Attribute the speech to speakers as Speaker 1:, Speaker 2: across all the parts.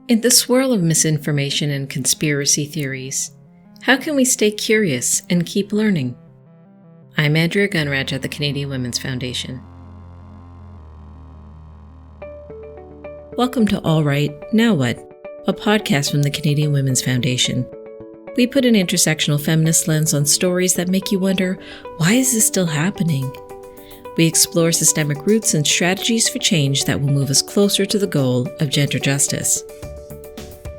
Speaker 1: In the swirl of misinformation and conspiracy theories, how can we stay curious and keep learning? I'm Andrea Gunraj at the Canadian Women's Foundation. Welcome to All Right, Now What? A podcast from the Canadian Women's Foundation. We put an intersectional feminist lens on stories that make you wonder, why is this still happening? We explore systemic roots and strategies for change that will move us closer to the goal of gender justice.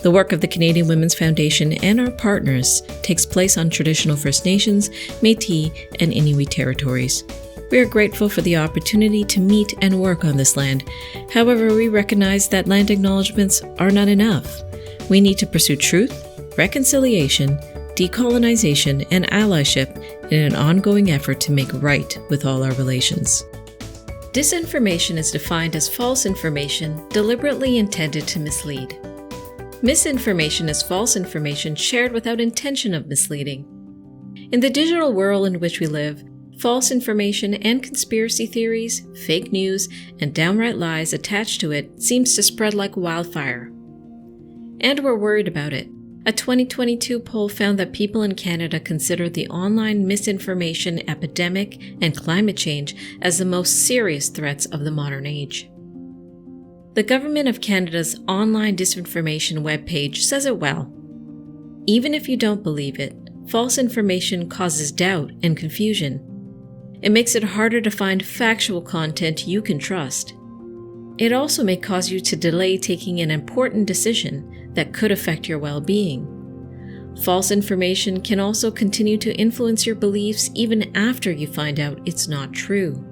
Speaker 1: The work of the Canadian Women's Foundation and our partners takes place on traditional First Nations, Métis, and Inuit territories. We are grateful for the opportunity to meet and work on this land. However, we recognize that land acknowledgements are not enough. We need to pursue truth, reconciliation, decolonization, and allyship in an ongoing effort to make right with all our relations. Disinformation is defined as false information deliberately intended to mislead. Misinformation is false information shared without intention of misleading. In the digital world in which we live, false information and conspiracy theories, fake news, and downright lies attached to it seems to spread like wildfire. And we're worried about it. A 2022 poll found that people in Canada consider the online misinformation epidemic and climate change as the most serious threats of the modern age. The Government of Canada's online disinformation webpage says it well. Even if you don't believe it, false information causes doubt and confusion. It makes it harder to find factual content you can trust. It also may cause you to delay taking an important decision that could affect your well-being. False information can also continue to influence your beliefs even after you find out it's not true.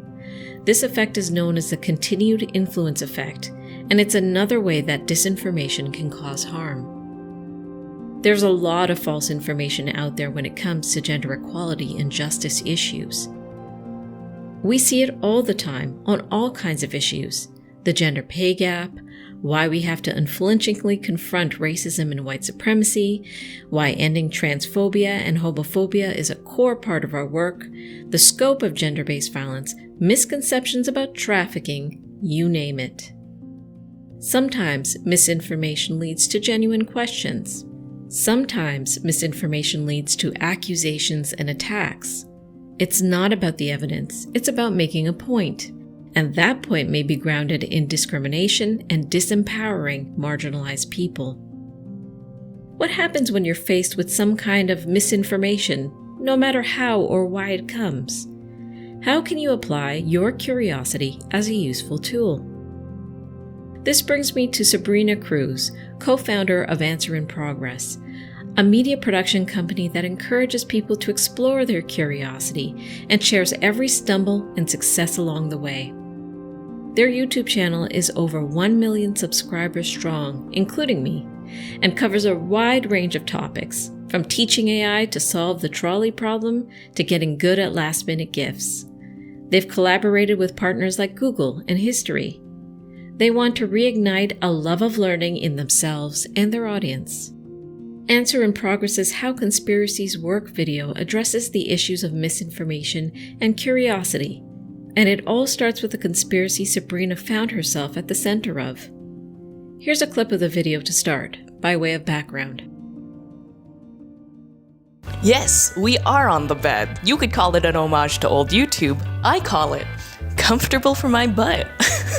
Speaker 1: This effect is known as the continued influence effect, and it's another way that disinformation can cause harm. There's a lot of false information out there when it comes to gender equality and justice issues. We see it all the time on all kinds of issues: the gender pay gap, why we have to unflinchingly confront racism and white supremacy, why ending transphobia and homophobia is a core part of our work, the scope of gender-based violence, misconceptions about trafficking, you name it. Sometimes misinformation leads to genuine questions. Sometimes misinformation leads to accusations and attacks. It's not about the evidence, it's about making a point. And that point may be grounded in discrimination and disempowering marginalized people. What happens when you're faced with some kind of misinformation, no matter how or why it comes? How can you apply your curiosity as a useful tool? This brings me to Sabrina Cruz, co-founder of Answer in Progress, a media production company that encourages people to explore their curiosity and shares every stumble and success along the way. Their YouTube channel is over 1 million subscribers strong, including me, and covers a wide range of topics, from teaching AI to solve the trolley problem to getting good at last-minute gifts. They've collaborated with partners like Google and History. They want to reignite a love of learning in themselves and their audience. Answer in Progress's How Conspiracies Work video addresses the issues of misinformation and curiosity, and it all starts with a conspiracy Sabrina found herself at the center of. Here's a clip of the video to start, by way of background.
Speaker 2: Yes, we are on the bed. You could call it an homage to old YouTube. I call it comfortable for my butt.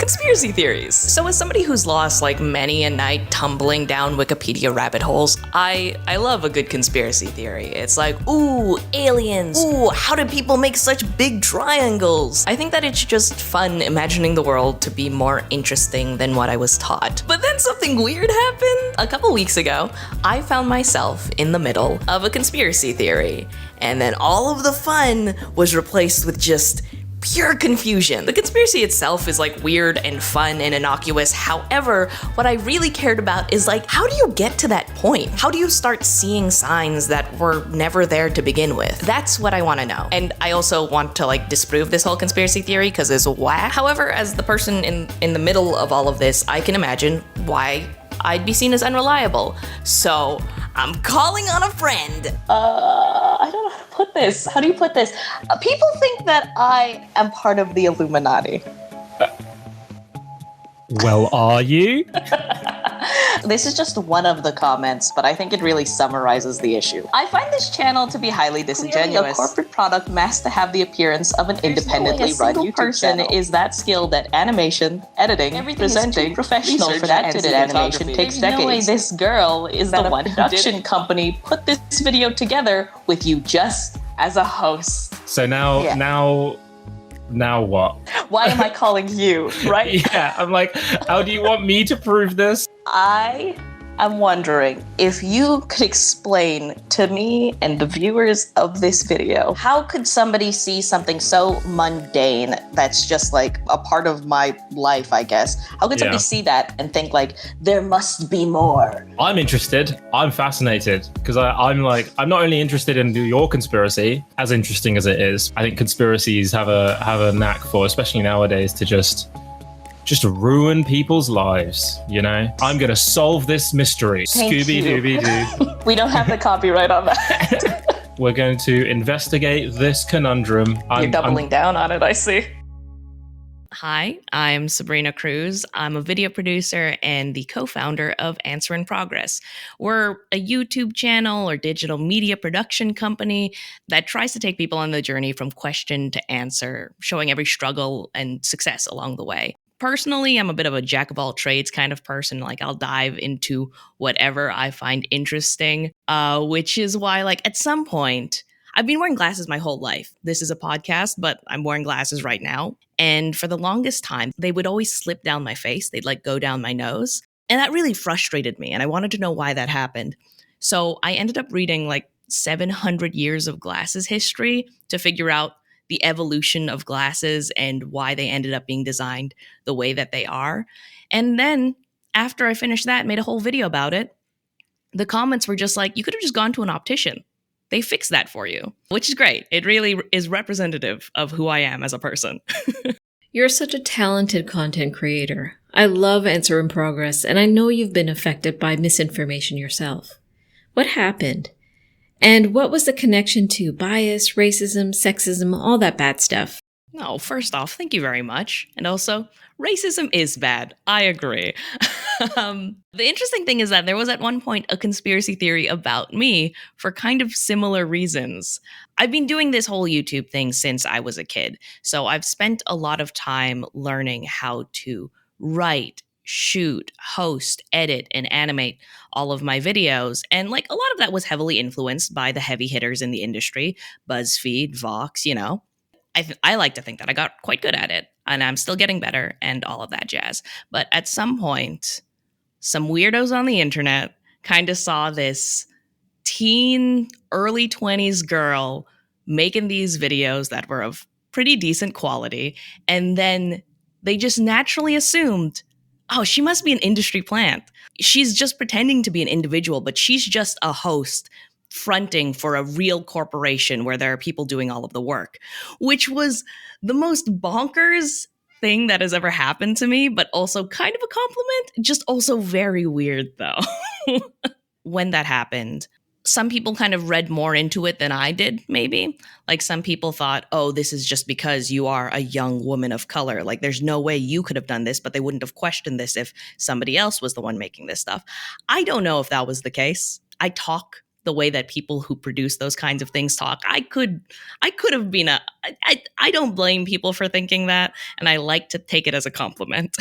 Speaker 2: Conspiracy theories. So as somebody who's lost like many a night tumbling down Wikipedia rabbit holes, I love a good conspiracy theory. It's like, ooh, aliens. Ooh, how did people make such big triangles? I think that it's just fun imagining the world to be more interesting than what I was taught. But then something weird happened. A couple weeks ago, I found myself in the middle of a conspiracy theory. And then all of the fun was replaced with just pure confusion. The conspiracy itself is like weird and fun and innocuous. However, what I really cared about is like, how do you get to that point? How do you start seeing signs that were never there to begin with? That's what I want to know. And I also want to like disprove this whole conspiracy theory because it's whack. However, as the person in the middle of all of this, I can imagine why I'd be seen as unreliable. So I'm calling on a friend. I don't know how to put this. How do you put this? People think that I am part of the Illuminati.
Speaker 3: Well, are you?
Speaker 2: This is just one of the comments, but I think it really summarizes the issue. I find this channel to be highly disingenuous. Clearly, a corporate product masked to have the appearance of an independently run YouTube person channel. Is that skilled at animation, editing, presenting, professional for that to animation takes decades. No way this girl is the one production company put this video together with you just as a host.
Speaker 3: So now what?
Speaker 2: Why am I calling you, right?
Speaker 3: Yeah, I'm like, how do you want me to prove this?
Speaker 2: I'm wondering if you could explain to me and the viewers of this video, how could somebody see something so mundane that's just like a part of my life, I guess? How could somebody see that and think like, there must be more?
Speaker 3: I'm interested. I'm fascinated because I'm not only interested in your conspiracy, as interesting as it is. I think conspiracies have a knack for, especially nowadays, to just ruin people's lives, you know? I'm gonna solve this mystery. Scooby-Dooby-Doo.
Speaker 2: We don't have the copyright on that.
Speaker 3: We're going to investigate this conundrum.
Speaker 2: You're doubling down on it, I see.
Speaker 4: Hi, I'm Sabrina Cruz. I'm a video producer and the co-founder of Answer in Progress. We're a YouTube channel or digital media production company that tries to take people on the journey from question to answer, showing every struggle and success along the way. Personally, I'm a bit of a jack of all trades kind of person. Like, I'll dive into whatever I find interesting, which is why, like, at some point, I've been wearing glasses my whole life. This is a podcast, but I'm wearing glasses right now. And for the longest time, they would always slip down my face. They'd like go down my nose. And that really frustrated me. And I wanted to know why that happened. So I ended up reading like 700 years of glasses history to figure out the evolution of glasses and why they ended up being designed the way that they are. And then after I finished that, made a whole video about it, the comments were just like, you could have just gone to an optician. They fix that for you, which is great. It really is representative of who I am as a person.
Speaker 1: You're such a talented content creator. I love Answer in Progress, and I know you've been affected by misinformation yourself. What happened? And what was the connection to bias, racism, sexism, all that bad stuff?
Speaker 4: No, first off, thank you very much. And also, racism is bad. I agree. The interesting thing is that there was at one point a conspiracy theory about me for kind of similar reasons. I've been doing this whole YouTube thing since I was a kid. So I've spent a lot of time learning how to write, shoot, host, edit, and animate all of my videos. And like a lot of that was heavily influenced by the heavy hitters in the industry, BuzzFeed, Vox, you know. I like to think that I got quite good at it, and I'm still getting better and all of that jazz. But at some point, some weirdos on the internet kind of saw this teen, early 20s girl making these videos that were of pretty decent quality, and then they just naturally assumed, oh, she must be an industry plant. She's just pretending to be an individual, but she's just a host fronting for a real corporation where there are people doing all of the work, which was the most bonkers thing that has ever happened to me, but also kind of a compliment, just also very weird though. When that happened, some people kind of read more into it than I did, maybe. Like some people thought, oh, this is just because you are a young woman of color. Like there's no way you could have done this, but they wouldn't have questioned this if somebody else was the one making this stuff. I don't know if that was the case. I talk the way that people who produce those kinds of things talk. I could have been I don't blame people for thinking that, and I like to take it as a compliment.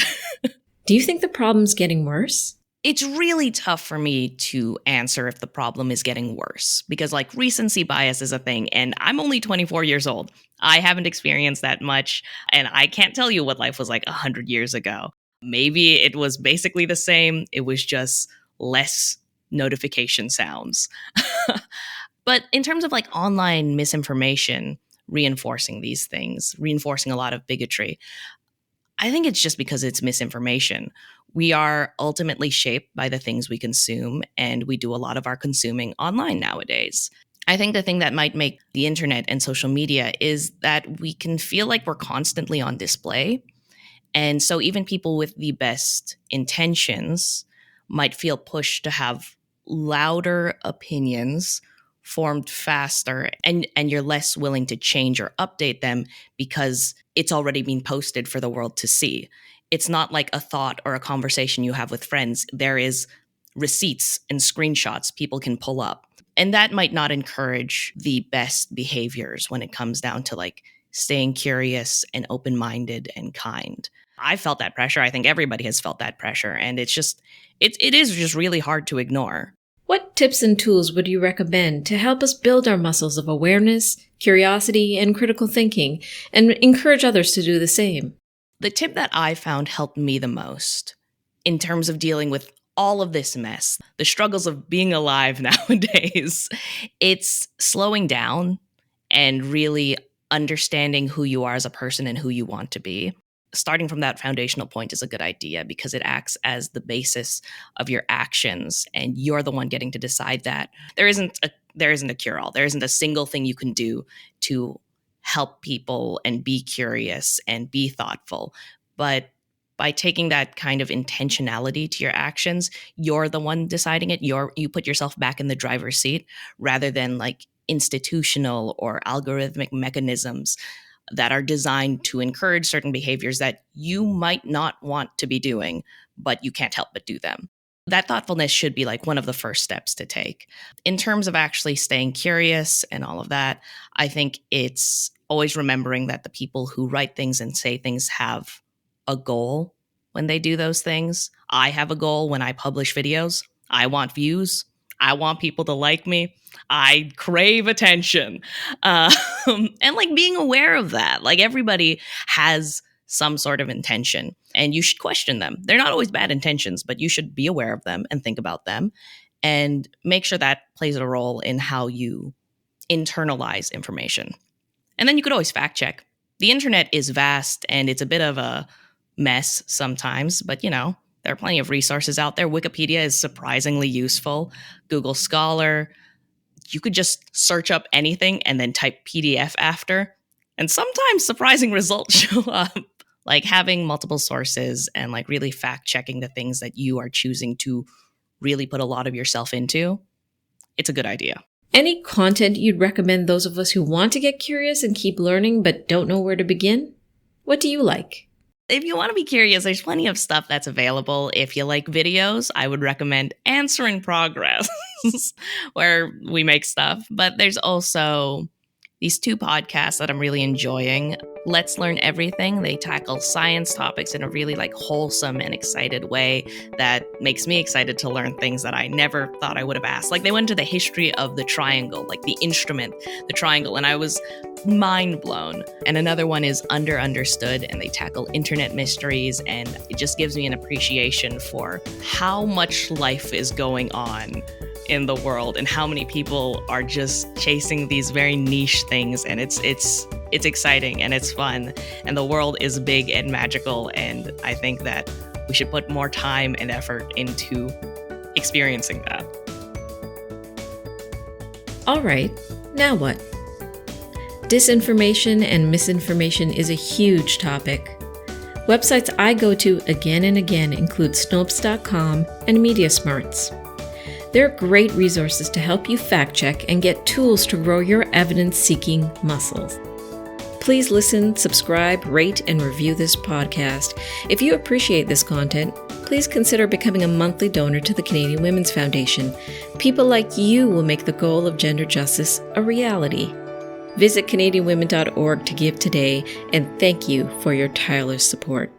Speaker 1: Do you think the problem's getting worse?
Speaker 4: It's really tough for me to answer if the problem is getting worse because like recency bias is a thing, and I'm only 24 years old. I haven't experienced that much, and I can't tell you what life was like 100 years ago. Maybe it was basically the same. It was just less notification sounds. But in terms of like online misinformation, reinforcing these things, reinforcing a lot of bigotry, I think it's just because it's misinformation. We are ultimately shaped by the things we consume, and we do a lot of our consuming online nowadays. I think the thing that might make the internet and social media is that we can feel like we're constantly on display. And so even people with the best intentions might feel pushed to have louder opinions formed faster, and you're less willing to change or update them because it's already been posted for the world to see. It's not like a thought or a conversation you have with friends. There is receipts and screenshots people can pull up. And that might not encourage the best behaviors when it comes down to like staying curious and open-minded and kind. I felt that pressure. I think everybody has felt that pressure. And it is just really hard to ignore.
Speaker 1: What tips and tools would you recommend to help us build our muscles of awareness, curiosity, and critical thinking, and encourage others to do the same?
Speaker 4: The tip that I found helped me the most in terms of dealing with all of this mess, the struggles of being alive nowadays, it's slowing down and really understanding who you are as a person and who you want to be. Starting from that foundational point is a good idea because it acts as the basis of your actions, and you're the one getting to decide that. There isn't a cure-all. There isn't a single thing you can do to help people and be curious and be thoughtful. But by taking that kind of intentionality to your actions, you're the one deciding it. You put yourself back in the driver's seat rather than like institutional or algorithmic mechanisms that are designed to encourage certain behaviors that you might not want to be doing, but you can't help but do them. That thoughtfulness should be like one of the first steps to take. In terms of actually staying curious and all of that, I think it's always remembering that the people who write things and say things have a goal when they do those things. I have a goal when I publish videos. I want views. I want people to like me. I crave attention. And like being aware of that. Like everybody has some sort of intention and you should question them. They're not always bad intentions, but you should be aware of them and think about them and make sure that plays a role in how you internalize information. And then you could always fact check. The internet is vast and it's a bit of a mess sometimes, but there are plenty of resources out there. Wikipedia is surprisingly useful. Google Scholar. You could just search up anything and then type PDF after. And sometimes surprising results show up. Like having multiple sources and like really fact checking the things that you are choosing to really put a lot of yourself into. It's a good idea.
Speaker 1: Any content you'd recommend those of us who want to get curious and keep learning but don't know where to begin? What do you like?
Speaker 4: If you want to be curious, there's plenty of stuff that's available. If you like videos, I would recommend Answer in Progress, where we make stuff. But there's also these two podcasts that I'm really enjoying. Let's Learn Everything. They tackle science topics in a really like wholesome and excited way that makes me excited to learn things that I never thought I would have asked. Like they went into the history of the triangle, like the instrument, the triangle, and I was mind blown. And another one is Understood, and they tackle internet mysteries, and it just gives me an appreciation for how much life is going on in the world and how many people are just chasing these very niche things, and it's exciting and it's fun, and the world is big and magical, and I think that we should put more time and effort into experiencing that.
Speaker 1: All right, now what? Disinformation and misinformation is a huge topic. Websites I go to again and again include Snopes.com and MediaSmarts. They're great resources to help you fact check and get tools to grow your evidence-seeking muscles. Please listen, subscribe, rate, and review this podcast. If you appreciate this content, please consider becoming a monthly donor to the Canadian Women's Foundation. People like you will make the goal of gender justice a reality. Visit CanadianWomen.org to give today, and thank you for your tireless support.